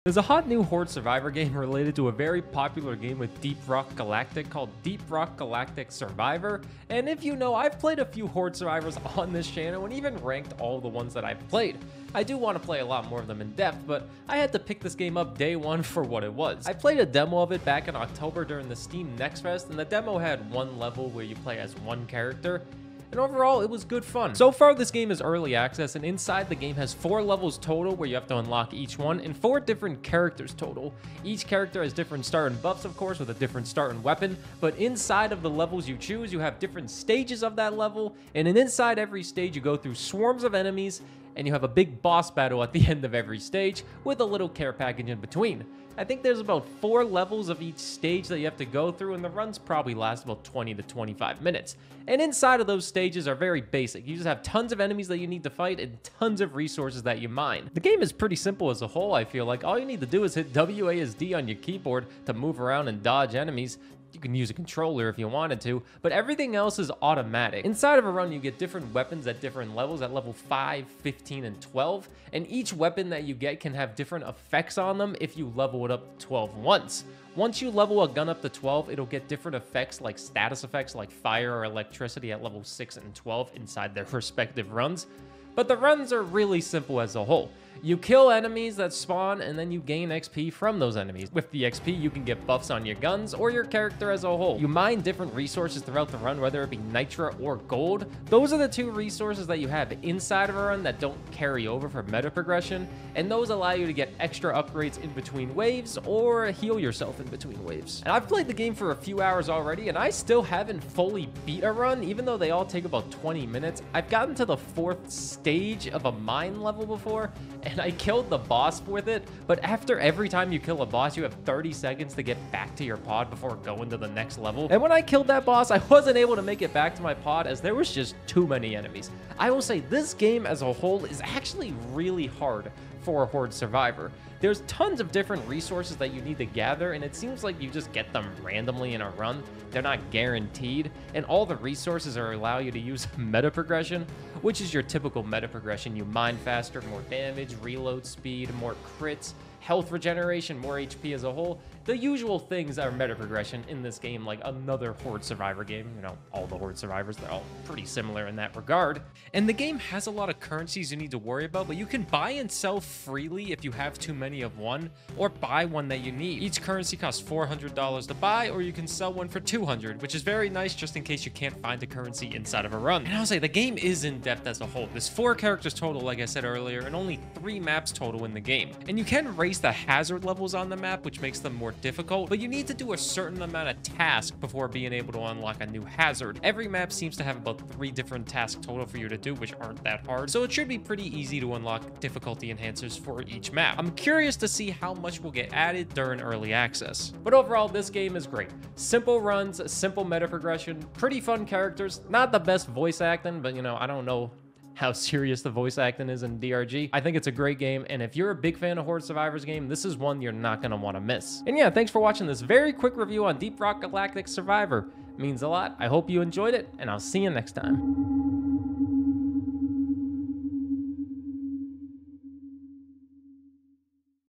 There's a hot new Horde Survivor game related to a very popular game with Deep Rock Galactic called Deep Rock Galactic Survivor, and if you know, I've played a few Horde Survivors on this channel and even ranked all the ones that I've played. I do want to play a lot more of them in depth, but I had to pick this game up day one for what it was. I played a demo of it back in October during the Steam Next Fest, and the demo had one level where you play as one character, and overall, it was good fun. So far, this game is early access, and inside the game has 4 levels total where you have to unlock each one, and 4 different characters total. Each character has different start and buffs, of course, with a different start and weapon, but inside of the levels you choose, you have different stages of that level, and then inside every stage, you go through swarms of enemies, and you have a big boss battle at the end of every stage, with a little care package in between. I think there's about 4 levels of each stage that you have to go through, and the runs probably last about 20 to 25 minutes. And inside of those stages are very basic. You just have tons of enemies that you need to fight and tons of resources that you mine. The game is pretty simple as a whole, I feel like. All you need to do is hit WASD on your keyboard to move around and dodge enemies. You can use a controller if you wanted to, but everything else is automatic. Inside of a run, you get different weapons at different levels, at level 5, 15, and 12, and each weapon that you get can have different effects on them if you level it up to 12 once. Once you level a gun up to 12, it'll get different effects like status effects like fire or electricity at level 6 and 12 inside their respective runs. But the runs are really simple as a whole. You kill enemies that spawn, and then you gain XP from those enemies. With the XP, you can get buffs on your guns or your character as a whole. You mine different resources throughout the run, whether it be nitra or gold. Those are the 2 resources that you have inside of a run that don't carry over for meta progression, and those allow you to get extra upgrades in between waves or heal yourself in between waves. And I've played the game for a few hours already, and I still haven't fully beat a run, even though they all take about 20 minutes. I've gotten to the 4th stage of a mine level before, and I killed the boss with it, but after every time you kill a boss, you have 30 seconds to get back to your pod before going to the next level. And when I killed that boss, I wasn't able to make it back to my pod as there was just too many enemies. I will say this game as a whole is actually really hard for a Horde Survivor. There's tons of different resources that you need to gather, and it seems like you just get them randomly in a run. They're not guaranteed, and all the resources allow you to use meta progression, which is your typical meta progression. You mine faster, more damage, reload speed, more crits, health regeneration, more HP as a whole. The usual things are meta progression in this game, like another Horde Survivor game. You know, all the Horde Survivors, they're all pretty similar in that regard. And the game has a lot of currencies you need to worry about, but you can buy and sell freely if you have too many of one, or buy one that you need. Each currency costs $400 to buy, or you can sell one for $200, which is very nice just in case you can't find a currency inside of a run. And I'll say, the game is in depth as a whole. There's 4 characters total, like I said earlier, and only 3 maps total in the game. And you can raise the hazard levels on the map, which makes them more difficult, but you need to do a certain amount of tasks before being able to unlock a new hazard. Every map seems to have about 3 different tasks total for you to do, which aren't that hard, so it should be pretty easy to unlock difficulty enhancers for each map. I'm curious to see how much will get added during early access. But overall, this game is great. Simple runs, simple meta progression, pretty fun characters, not the best voice acting, but you know, I don't know how serious the voice acting is in DRG. I think it's a great game, and if you're a big fan of Horde Survivors game, this is one you're not gonna want to miss. And yeah, thanks for watching this very quick review on Deep Rock Galactic Survivor. It means a lot. I hope you enjoyed it, and I'll see you next time.